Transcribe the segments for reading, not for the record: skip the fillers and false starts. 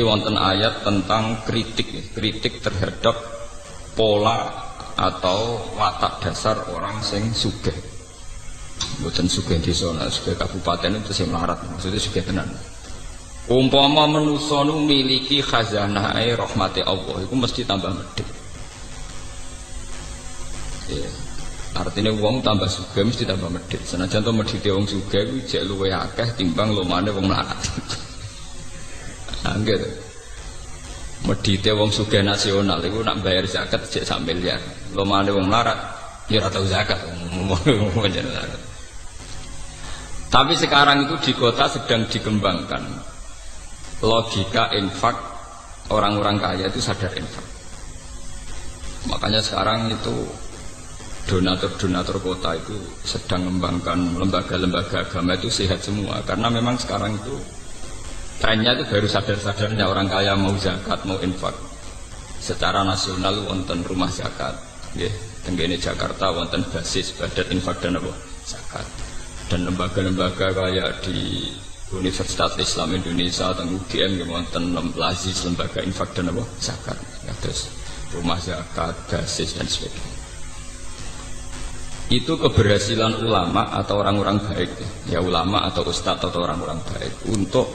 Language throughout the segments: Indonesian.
Niki wonten ayat tentang kritik terhadap pola atau watak dasar orang sing sugih. Mboten sugih desa, sugih kabupaten itu sing melarat, maksudnya sugih tenan. Umpama manusa nu miliki khazanah rahmati Allah, itu mesti tambah medhit. Ya. Artinya wong tambah sugih mesti tambah medhit. Senajan to medhite wong sugih kuwi jek luwih akeh timbang lumane wong melarat. Angger. Medhite wong sugih nasional iku nak bayar zakat jek sak miliar. Lumane wong melarat ya ora tau zakat. Tapi sekarang itu di kota sedang dikembangkan logika infak, orang-orang kaya itu sadar infak. Makanya sekarang itu donatur kota itu sedang mengembangkan lembaga-lembaga agama itu sehat semua, karena memang sekarang itu trennya itu baru sadar-sadarnya orang kaya mau zakat, mau infak. Secara nasional wonten rumah zakat, nggih, tenggene Jakarta wonten basis badan infak dan apa? Zakat. Dan lembaga-lembaga kayak di Universitas Islam Indonesia atau UGM wonten lazis lembaga infak dan apa? Zakat. Ya, terus rumah zakat, basis dan sebagainya. Itu keberhasilan ulama atau orang-orang baik, ya ulama atau ustadz atau orang-orang baik untuk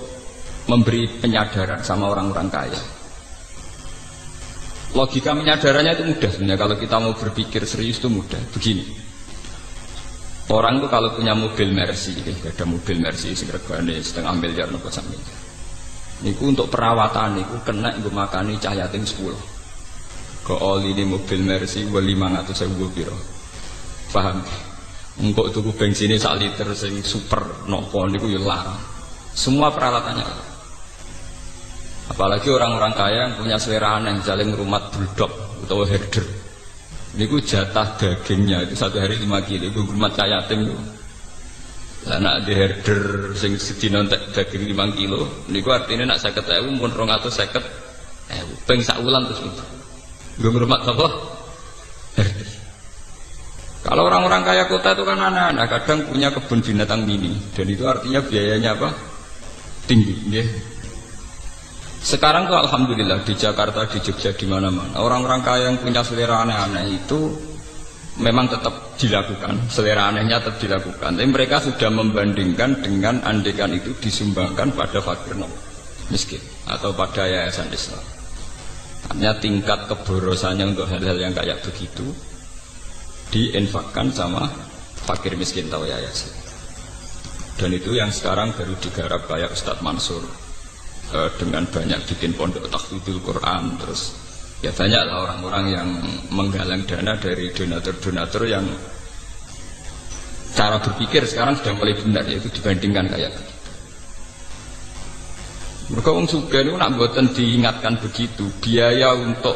memberi penyadaran sama orang-orang kaya. Logika penyadarannya itu mudah sebenarnya, kalau kita mau berpikir serius itu mudah. Begini, orang itu kalau punya mobil Mercy, ada mobil Mercy segregane setengah miliar nopo sak miliar. Niku untuk perawatan niku kena nggo makani cah yatim 10. Ke oli ini mobil Mercy 500.000 piro. Paham? Engkau tuku bensinnya 1 liter sing super nopo niku ya larang. Semua peralatannya. Apalagi orang-orang kaya yang punya selera aneh, misalnya ngerumat bulldog atau herder. Niku jatah dagingnya itu satu hari 5 kilo. Ibu ngerumat kaya yatim itu. Lah nak di herder sing sedina daging 5 kilo. Niku artinya nak 50.000 pun 250.000. Peng sak wulan terus itu. Gue ngerumat apa? Herder. Kalau orang-orang kaya kota itu kan anak-anak kadang punya kebun binatang mini, dan itu artinya biayanya apa? Tinggi, ya. Sekarang tuh alhamdulillah di Jakarta, di Jogja, di mana-mana orang-orang kaya yang punya selera aneh-aneh itu memang tetap dilakukan, selera anehnya tetap dilakukan. Tapi mereka sudah membandingkan dengan andekan itu disumbangkan pada fakir miskin atau pada yayasan Islam. Artinya tingkat keborosannya untuk hal-hal yang kayak begitu diinfakkan sama fakir miskin atau yayasan. Dan itu yang sekarang baru digarap kayak Ustadz Mansur dengan banyak bikin pondok tahfidzul Quran, terus ya banyak orang-orang yang menggalang dana dari donatur-donatur yang cara berpikir sekarang sudah mulai benar, yaitu dibandingkan kayak begitu. Mereka wong sugih niku nak mboten diingatkan begitu, biaya untuk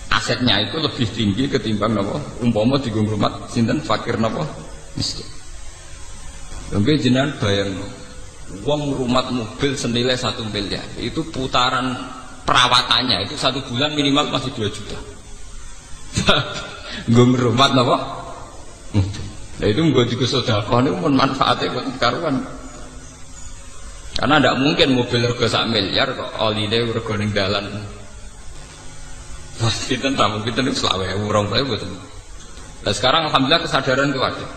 asetnya itu lebih tinggi ketimbang napa umpama digo ngrumat sinten fakir napa miskin. Lha jenengan bayangno wong ngrumat mobil senilai 1 miliar, itu putaran perawatannya itu 1 bulan minimal masih 2 juta. Nggo ngrumat napa? Nah itu nggo digo sedekah niku mun manfaate kok karuan. Karena tidak mungkin mobil rego 1 miliar kok oline rego ning dalan. Pasti tentang mungkin itu 20.000 betul. Nah sekarang alhamdulillah kesadaran itu ada.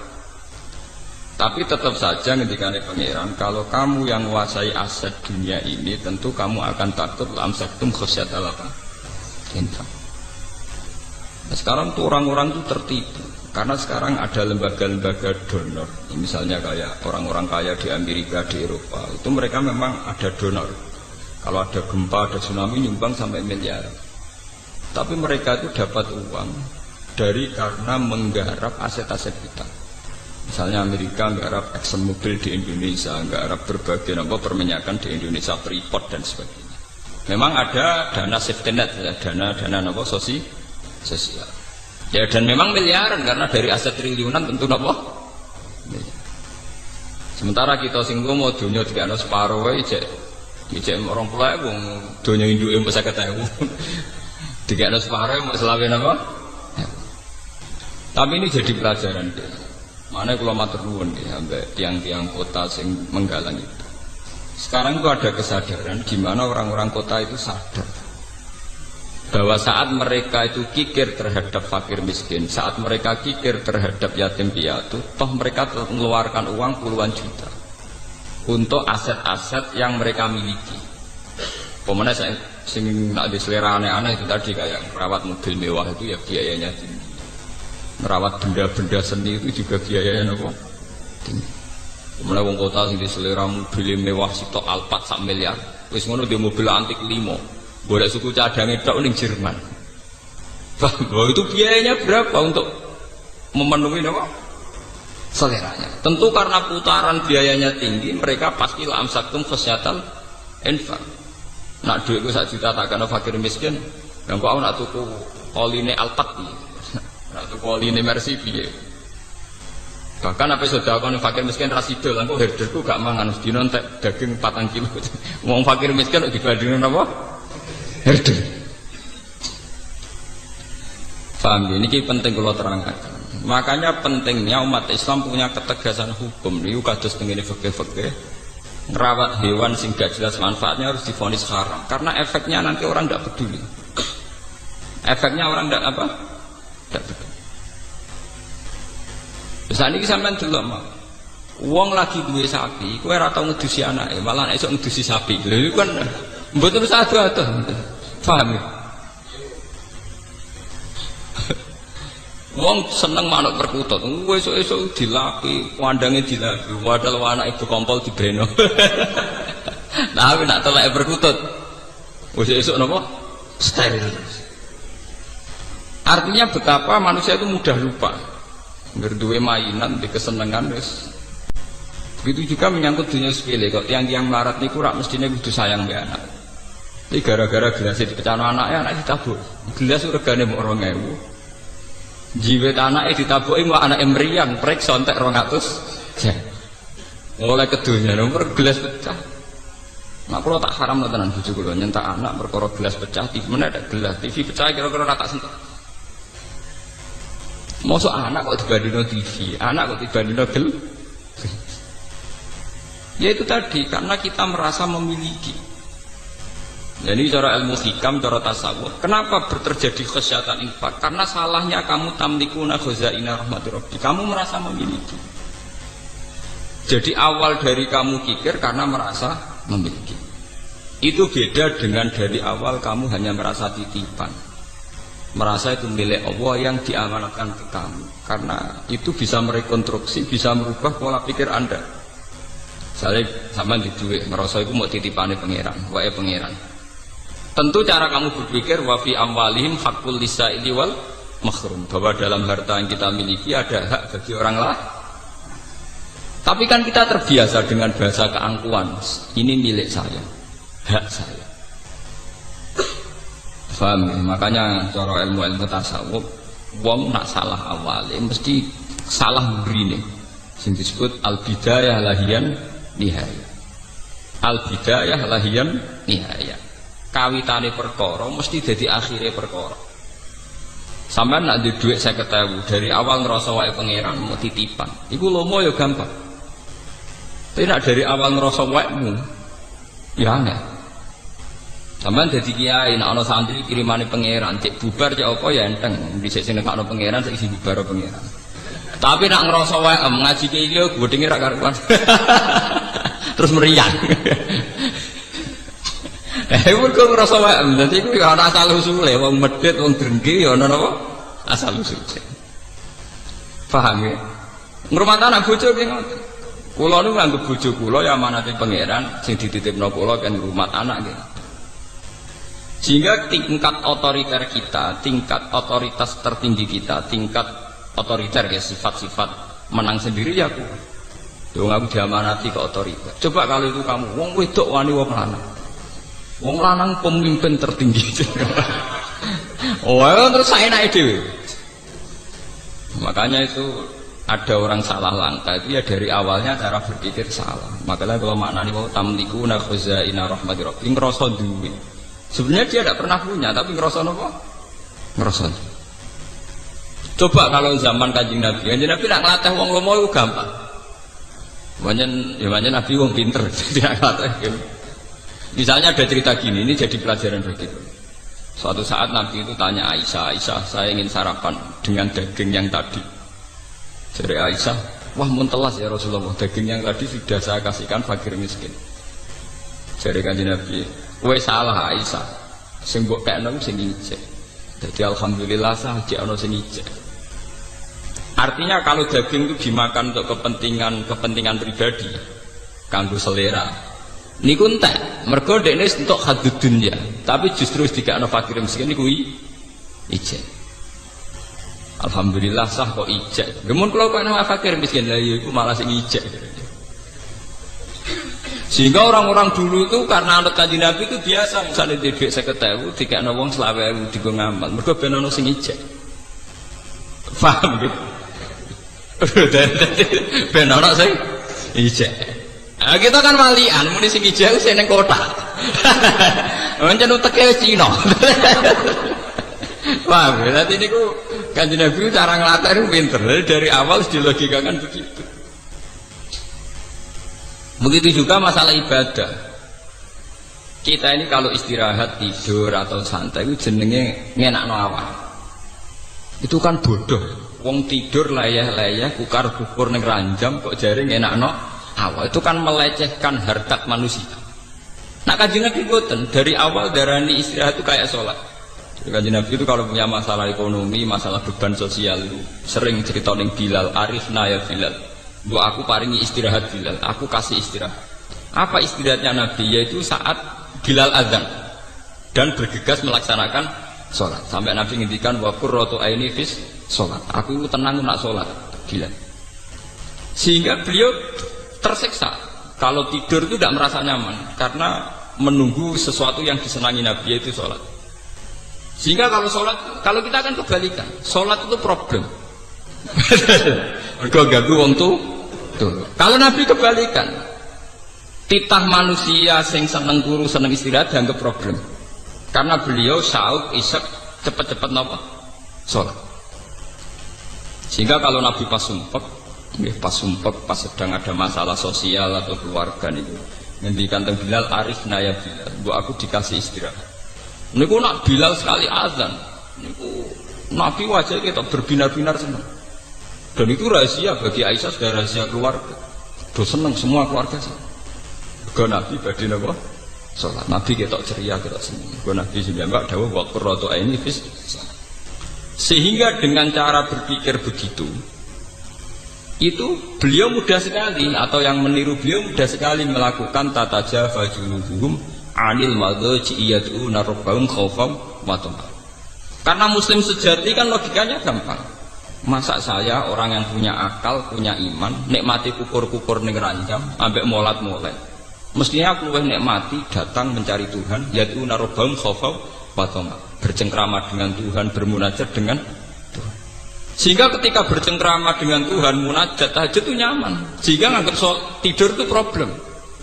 Tapi tetap saja ketika pangeran, kalau kamu yang menguasai aset dunia ini, tentu kamu akan takut lamsaktum khosyatal apa? Infak. Nah, sekarang tuh orang-orang itu tertipu, karena sekarang ada lembaga-lembaga donor. Misalnya kayak orang-orang kaya di Amerika, di Eropa, itu mereka memang ada donor. Kalau ada gempa, ada tsunami, nyumbang sampai miliar. Tapi mereka itu dapat uang dari karena menggarap aset-aset kita. Misalnya Amerika nggarap Exxon Mobil di Indonesia, nggarap berbagai perminyakan di Indonesia, Freeport dan sebagainya. Memang ada dana safety net, ya, dana sosial. Ya dan memang miliaran karena dari aset triliunan tentu Sementara kita singgung mau dunia tidak ada separuh aja, cek orang pula wong dunia induk yang besar kata tidak ada separuh mau selain apa? Tapi ini jadi pelajaran deh. Mana kalau matur nuwun ya, tiang-tiang kota sing menggalang itu. Sekarang itu ada kesadaran di mana orang-orang kota itu sadar bahwa saat mereka itu kikir terhadap fakir miskin, saat mereka kikir terhadap yatim piatu, toh mereka telah mengeluarkan uang puluhan juta untuk aset-aset yang mereka miliki. Pemenang saya sing nak diselera aneh-aneh itu tadi kayak merawat mobil mewah itu ya biayanya tinggi, merawat benda-benda seni itu juga biayanya tinggi. Mulai wong kota sing diselera mobil mewah sitok Alphard 1 miliar. Wis ngono di mobil antik 5. Boleh suku cadange tok ning Jerman. Bahwa itu biayanya berapa untuk memenuhi apa? Seleranya. Tentu karena putaran biayanya tinggi, mereka pasti lamsaktum khasyatal infaq. Nak duit ku 1 juta tak kena fakir miskin. Lah kok aku nak tuku oline Alphard piye? Nak tuku oline Mercy piye? Bahkan apa sudah kalau fakir miskin rasidol, aku herderku gak mangan, sedino entek daging 4 kilo. Wong fakir miskin dibandingin apa? Herder. Paham ya? Ini penting kalau terangkan. Makanya pentingnya umat Islam punya ketegasan hukum. Ini kados tengene fikih-fikih. Ngerawat hewan sing gak jelas manfaatnya harus divonis haram. Karena efeknya nanti orang tidak peduli. Efeknya orang tidak apa? Tidak peduli. Saat ini sampai dulu mah, uang lagi duwe sapi, kue ratau ngedusi anaknya, malah esok ngedusi sapi. Lalu kan, betul satu atau, paham ya? Uang seneng manuk perkutut, kue esok dilapi, wandangnya dilapi, wadal anak ibu kompol di breno. Tapi nak telak perkutut, esok nopo steril. Artinya betapa manusia itu mudah lupa. Berdua mainan di kesenangan wis. Begitu juga menyangkut dunia sepele kok yang melarat niku rak mestine kudu sayang mbek anak. Iki gara-gara gelas dipecahno anake anak ditabuk. Gelas regane mok 2000. Jiwet anake ditabuki mok anake mriyang prek sontek 200. Mulai kedunya nomor gelas pecah. Mak kula tak haram tenan bojo kula nyentak anak perkara gelas pecah, TV meneh ada gelas, TV pecah kira-kira ora tak sentuh. Mosok anak kok dibandingno TV, anak kok dibandingno gel. Ya itu tadi, karena kita merasa memiliki. Jadi cara ilmu hikam, cara tasawuf, kenapa terjadi khasyatan infak? Karena salahnya kamu tamlikuna khazaina rahmatir rabbi. Kamu merasa memiliki. Jadi awal dari kamu kikir karena merasa memiliki. Itu beda dengan dari awal kamu hanya merasa titipan. Merasa itu milik Allah yang diamanatkan ke kamu, karena itu bisa merekonstruksi, bisa merubah pola pikir Anda. Misalnya sama di duit, merasa itu mau titipane pangeran, wae pangeran. Tentu cara kamu berpikir wafi amwalihim hakul lisaili wal mahrum, bahwa dalam harta yang kita miliki ada hak bagi orang lain. Tapi kan kita terbiasa dengan bahasa keangkuhan, ini milik saya, hak saya. Paham ya? Makanya cara ilmu tasawuf wong nak salah awale mesti salah mrine sing disebut al bidayah lahiyan nihaya. Al bidayah lahiyan nihaya. Kawitane perkara mesti dadi akhire perkara. Sampeyan nak duwe dhuwit 50.000 dari awal ngerasa wae pangeran mau titipan. Iku lomo ya gampang. Tapi nak dari awal ngerasa wae ya aneh. Sampeyan dadi kiai, nek ana santri kirimane pangeran, cek bubar cek apa ya enteng. Dhisik sing nekakno pangeran, sik isi bubar pangeran. Tapi nek ngrasa wae ngaji kiai yo godhinge ra karuan. Terus meriang. Mergo ngrasa wae, dadi iku ya ana asal usule, wong medhit, wong drengki ya ana napa? Asal usule. Paham ya? Ngrumat anak bojo ki ngoten. Kula niku nganggep bojo kula ya amanate pangeran sing dititipno kula kan ngrumat anak nggih. Sehingga tingkat otoriter kita, tingkat otoritas tertinggi kita, tingkat otoriter ya sifat-sifat menang sendiri ya aku. Dong aku diamanati ke otoriter. Coba kalau itu kamu, wong wedok wani wong lanang. Wong lanang pemimpin tertinggi. Oh, terus saya naik dhewe. Makanya itu ada orang salah langkah itu ya dari awalnya cara berpikir salah. Makanya kalau maknani mau tamlikuna khazaina rahmatir rabbi ngrasa duwe. Sebenarnya dia tidak pernah punya, tapi ngerasa apa? Ngerasa. Coba kalau zaman Kanjeng Nabi nak ngelatih wong lomo itu gampang. Banyak Nabi wong pinter. Misalnya ada cerita gini, ini jadi pelajaran bagi kita. Suatu saat Nabi itu tanya Aisyah, saya ingin sarapan dengan daging yang tadi. Jadi Aisyah, wah muntelas ya Rasulullah, daging yang tadi sudah saya kasihkan fakir miskin. Jadi kanjeng Nabi, wes salah Aisyah, sing mbok kekno sing ijek. Jadi alhamdulillah saja ono sing ijek. Artinya kalau daging itu dimakan untuk kepentingan pribadi, kanggo selera. Niku entek, mergo dekne entuk hadud dunya, tapi justru dikakno fakir miskin niku ijek. Alhamdulillah sah kok ijek. Gemun kula kok ana fakir miskin lah iku malah sing ijek. Sehingga orang-orang dulu itu karena anut kanjeng Nabi itu biasa misalnya di duit 50.000 dikakno wong 20.000 digo ngamal, mergo ben ana sing ijek. Paham gitu? Ben ana sing ijek. Nah, kita kan walian, muni sing ijek wis ning kota. Pancen uteke Cina. Wah, berarti niku kanjeng Nabi cara nglatih pinter. Dari awal dilogikakan begitu. Begitu juga masalah ibadah. Kita ini kalau istirahat, tidur atau santai itu jenenge ngenakno awak. Itu kan bodoh. Wong tidur layah-layah kukar-kukur ning ranjam kok jare ngenakno awal, itu kan melecehkan harkat manusia. Nah kanjeng Nabi boten, dari awal darani istirahat itu kayak sholat. Kanjeng Nabi itu kalau punya masalah ekonomi, masalah beban sosial itu sering cerita ning Bilal, arifna ya Bilal, bu aku paringi istirahat Bilal, aku kasih istirahat. Apa istirahatnya Nabi? Yaitu saat Bilal azan dan bergegas melaksanakan sholat. Sampai Nabi ngendikan wa qurratu aini fis sholat, aku tenang nak sholat Bilal. Sehingga beliau tersiksa kalau tidur itu tidak merasa nyaman karena menunggu sesuatu yang disenangi Nabi, yaitu sholat. Sehingga kalau sholat, kalau kita akan kebalikan, sholat itu problem. Mergo ganggu wong tuh. Kalau Nabi kebalikan, titah manusia sing seneng turu seneng istirahat dianggap problem. Karena beliau syauk isak cepet-cepet napa sholat. Sehingga kalau Nabi pas sumpek, pas sedang ada masalah sosial atau keluarga niku ngendikan teng Bilal, arifna ya Bilal, bu aku dikasih istirahat. Niku nak Bilal sekali azan, niku Nabi wajah kita berbinar-binar senang. Dan itu rahasia bagi Aisyah, sudah rahasia keluarga. Do senang semua keluarga senang. Go Nabi badhe napa? Salat. Nabi ketok ceria, ketok senang. Go Nabi sudah enggak dawuh wa qurratu aini fis. Sehingga dengan cara berpikir begitu, itu beliau mudah sekali, atau yang meniru beliau mudah sekali melakukan tatajafa junubuhum anil madhaji yad'una rabbahum khaufan wa tama'an. Karena muslim sejati kan logikanya gampang. Masa saya orang yang punya akal, punya iman, nikmati kukur-kukur ning ranjam ambek molat-molat. Mestinya aku luwih nikmati datang mencari Tuhan, yad'una rabbahum khaufan wa tama'an, bercengkrama dengan Tuhan, bermunajat dengan Tuhan. Sehingga ketika bercengkrama dengan Tuhan, munajat, tahajud itu nyaman. Sehingga nganggap tidur itu problem.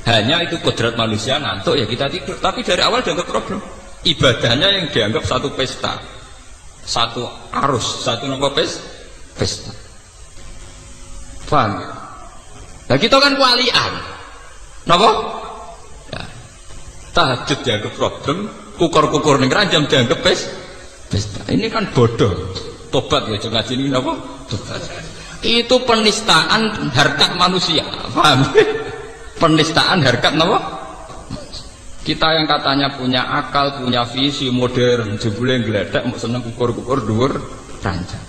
Hanya itu kodrat manusia, ngantuk ya kita tidur. Tapi dari awal dianggap problem. Ibadahnya yang dianggap satu pesta, satu arus, satu nopo pesta. Paham? Nah kita kan walian, nopo? Ya. Tahajud dianggap problem, kukur-kukur ning ranjam dianggap pesta. Ini kan bodoh. Tobat ya jangan ngaji ini apa? Itu penistaan harkat manusia, paham? Penistaan harkat apa? Kita yang katanya punya akal, punya visi modern, jebule gledek mau seneng kukur-kukur dhuwur ranjang.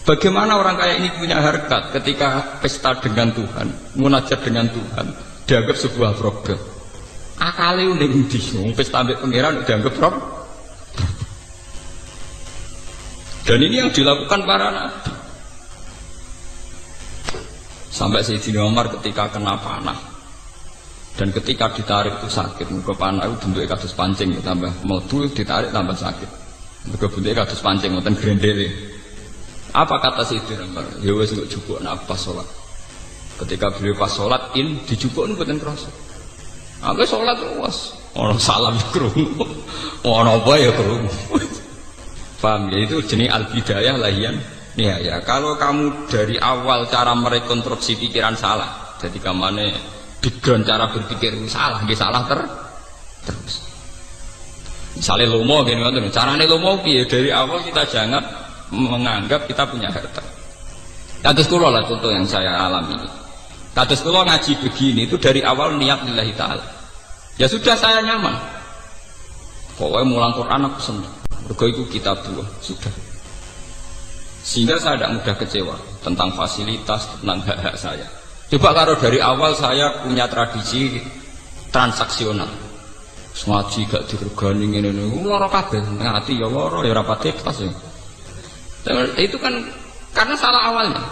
Bagaimana orang kaya ini punya harkat ketika pesta dengan Tuhan, munajat dengan Tuhan, dianggap sebuah problem. Akale ning ndi? Pesta ambek pangeran dianggap problem. Dan ini yang dilakukan para nabi. Sampai Sayyidina Umar ketika kena panah, dan ketika ditarik itu sakit. Muka panah itu bentuknya kados pancing, tambah mlebu ditarik tambah sakit. Muka bentuknya kados pancing, ngoten grendele. Apa kata Sayyidina Umar? Ya wis kok cukup nak pas salat. Ketika beliau pas salat dijupuk mboten krasa. Aku salat was, ono salam krungu. Ono apa ya krungu. Paham ya, itu jenis al-bidayah lahian. Ya, kalau kamu dari awal cara merekonstruksi pikiran salah, Jadi kamane background cara berpikir itu salah, nggih salah terus. Misalnya lomo gini ngoten, carane lomo piye? Dari awal kita jangan menganggap kita punya harta. Kados kula lah contoh yang saya alami. Kados kula ngaji begini itu dari awal niat lillahi taala. Ya sudah saya nyaman. Pokoknya mulang Quran aku senang. Mergo iku kitab dua, sudah. Sehingga saya tidak mudah kecewa tentang fasilitas, tentang hak-hak saya. Coba kalau dari awal saya punya tradisi transaksional. Ngaji gak diregani ngene-ngene. Lara kabeh, ngati ya lara ya ora pati ikhlas ya. Itu kan karena salah awalnya.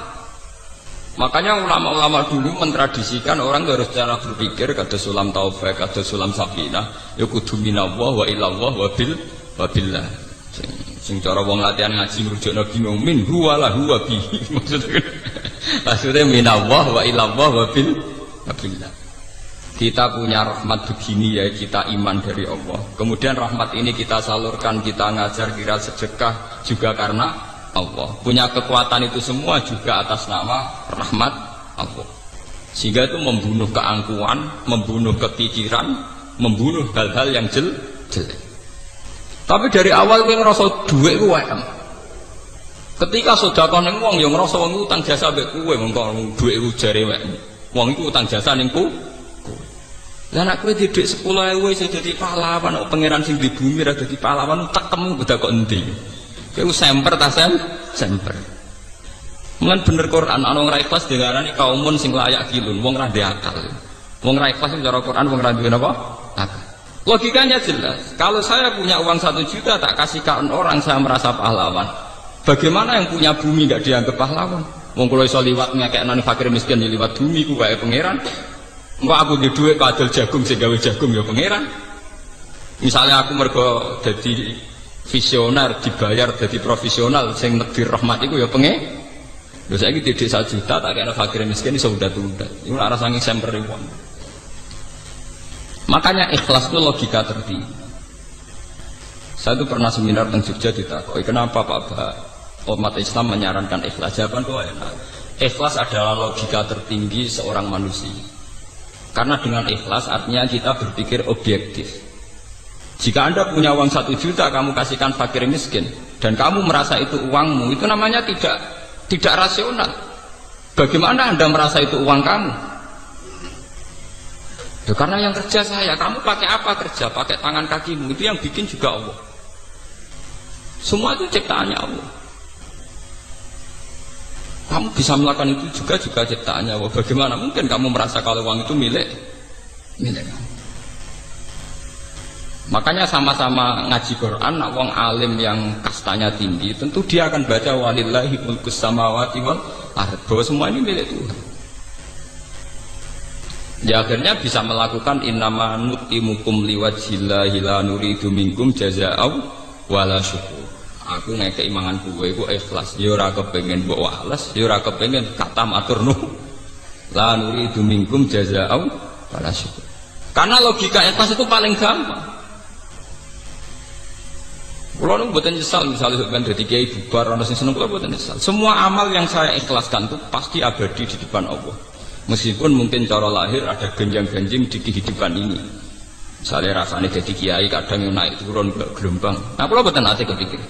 Makanya ulama-ulama dulu mentradisikan orang harus cara berpikir kata sulam taufik, kata sulam sakinah, ya kudu minallah wa ilallah wa billah. Sing cara wong latihan ngaji merujuk Nabi Muhammad huwa lahu wa bihi. Maksudnya minallah wa ilallah wa billah. Kita punya rahmat begini ya, kita iman dari Allah. Kemudian rahmat ini kita salurkan, kita ngajar, kira sedekah juga karena Allah. Punya kekuatan itu semua juga atas nama rahmat Allah. Sehingga itu membunuh keangkuhan, membunuh kepikiran, membunuh hal-hal yang jelek. Tapi dari awal kowe ngrasa dhuwit ku wae. Ketika sedekah ning wong ya ngrasa wong utang jasa mbek kowe, mengko dhuwit ku jare wae. Wong iku utang jasa ning kowe. Lah nek kowe didik 10.000 iso dadi pahlawan, kok pangeran sing di bumi ra dadi pahlawan tekemu beda kok endi. Kowe semper ta semper. Mulan bener Quran ana wong ra ikhlas diarani kaumun sing layak kilun, wong ra ndek akal. Wong ra ikhlas cara Quran wong ra duwe napa? Akal. Logikanya jelas. Kalau saya punya uang 1 juta tak kasihkan orang, saya merasa pahlawan. Bagaimana yang punya bumi nggak dianggap pahlawan? Wong kula iso liwat ngekekno fakir miskin ya liwat bumi ku wae pangeran. Engko aku di dhuwit kadol jagung sing gawe jagung ya pangeran. Misalnya aku mergo dadi visioner dibayar dadi profesional sing negdir rahmat iku ya pengen. Lho saiki didik 1 juta tak kena fakir miskin iso udah-udah. Iku ora saking semper wong. Makanya ikhlas itu logika tertinggi. Saya itu pernah seminar tentang Jogja ditakoi, kenapa Pak umat Islam menyarankan ikhlas? Jawaban itu enak. Ikhlas adalah logika tertinggi seorang manusia. Karena dengan ikhlas artinya kita berpikir objektif. Jika Anda punya uang 1 juta, kamu kasihkan fakir miskin, dan kamu merasa itu uangmu, itu namanya tidak rasional. Bagaimana Anda merasa itu uang kamu? Ya, karena yang kerja saya, kamu pakai apa kerja? Pakai tangan kakimu, itu yang bikin juga Allah. Semua itu ciptaannya Allah. Kamu bisa melakukan itu juga ciptaannya Allah. Bagaimana mungkin kamu merasa kalau uang itu milik kamu? Makanya sama-sama ngaji Quran, nak wong alim yang kastanya tinggi, tentu dia akan baca walillahi mulkus samawati wal ardh, bahwa semua ini milik Tuhan. Ya akhirnya bisa melakukan innama nutimukum liwajhillahi la nuridu minkum jazaa'aw wala syukur. Aku ngekei mangan kowe iku ikhlas, ya ora kepengin mbok wales, ya ora kepengin kata matur nuwun. La nuridu minkum jazaa'aw wala syukur. Karena logika ikhlas itu paling gampang. Kalau nu buatan nyesal, misalnya sebenarnya dari kiai bubar, orang sing seneng, kalau buatan nyesal. Semua amal yang saya ikhlaskan itu pasti abadi di depan Allah. Meskipun mungkin cara lahir ada genjang-genjing di kehidupan ini. Misalnya rasanya jadi kiai kadang yang naik turun ke gelombang. Nah, kalau buatan hati kepikir.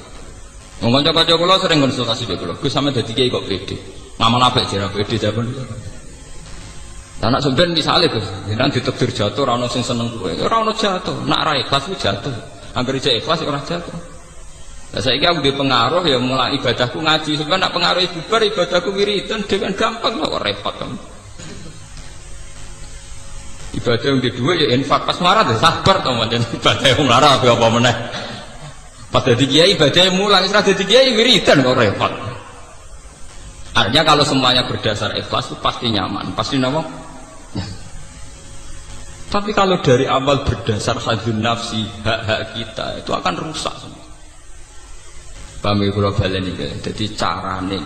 Ngomong-ngomong kalau sering konsultasi dengan kalau, gue sama jadi kiai kok pede. Ngamal apa aja, pede jawaban. Anak sebenarnya misalnya tuh, nanti ditekdir jatuh, orang sing seneng gue, orang jatuh, nak rai ikhlas gue jatuh, hampir aja ikhlas orang jatuh. Nah, saya kira udah pengaruh ya mulai ibadahku ngaji. Sebenarnya nak pengaruh bubar ibadahku wiridan dengan gampang lah, repot kamu. Ibadah yang kedua ya infak pas marah deh sabar tau macam ibadah yang marah apa meneh. Pas jadi kiai ibadah yang mulang, setelah jadi kiai wiridan kok repot. Artinya kalau semuanya berdasar ikhlas itu pasti nyaman, pasti nama. Ya. Tapi kalau dari awal berdasar hadzun nafsi, hak-hak kita itu akan rusak semua. Paham ya kalau balen ini, jadi carane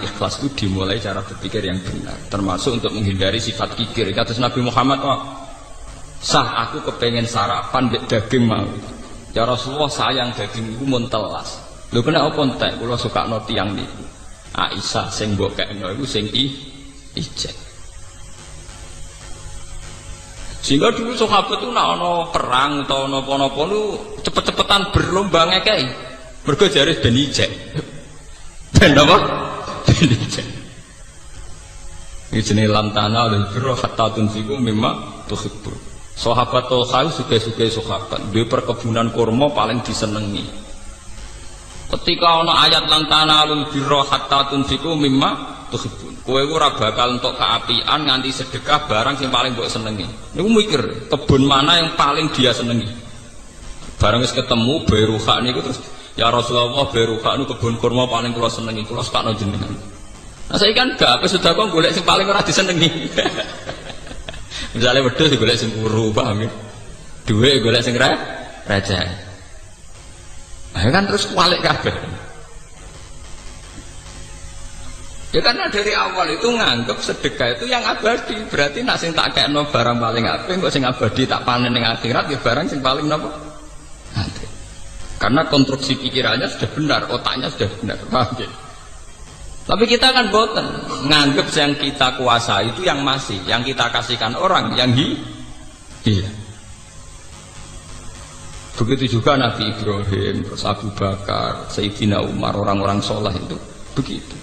ikhlas itu dimulai cara berpikir yang benar, termasuk untuk menghindari sifat kikir. Kata Nabi Muhammad, sah aku kepengen sarapan daging mau. Ya Rasulullah sayang daging itu mentelas. Lho kena apa entek? Kula suka no tiang niku. Aisyah sing mbok kekno iku sing ijek. Sehingga dulu sahabat itu nak ono perang atau ono apa-apa lu cepet-cepetan berlomba ngekei. Mergo jare ben ijek. Ben apa? Ben ijek. Iki jenenge lantana lil birra hatta tunfiqu mimma tuhibbun. Sahabat Tolha suge-suge sahabat, duwe perkebunan kurma paling disenengi. Ketika ana ayat lantana lil birra hatta tunfiqu mimma tuhibbun. Kowe ora bakal entuk keapian nganti sedekah barang sing paling mbok senengi. Niku mikir, kebun mana yang paling dia senengi. Barang wis ketemu Beruha niku terus ya Rasulullah Beruha niku kebun kurma paling kula senengi, kula sakno jenengan. Nah saya kan gak apa sudah kok golek sing paling ora disenengi. Misalnya wedhus golek sing kuru, paham ya? Dhuwit golek sing raja. Nah kan terus kualik kabeh. Ya karena dari awal itu nganggep sedekah itu yang abadi. Berarti nak sing tak kekno barang paling apik kok sing abadi tak panen ning akhirat ya barang sing paling napa? Apik. Karena konstruksi pikirannya sudah benar, otaknya sudah benar. Paham ya? Tapi kita kan boten nganggep yang kita kuasai itu yang masih, yang kita kasihkan orang yang iya. Begitu juga Nabi Ibrahim, terus Abu Bakar, Sayyidina Umar, orang-orang soleh itu begitu.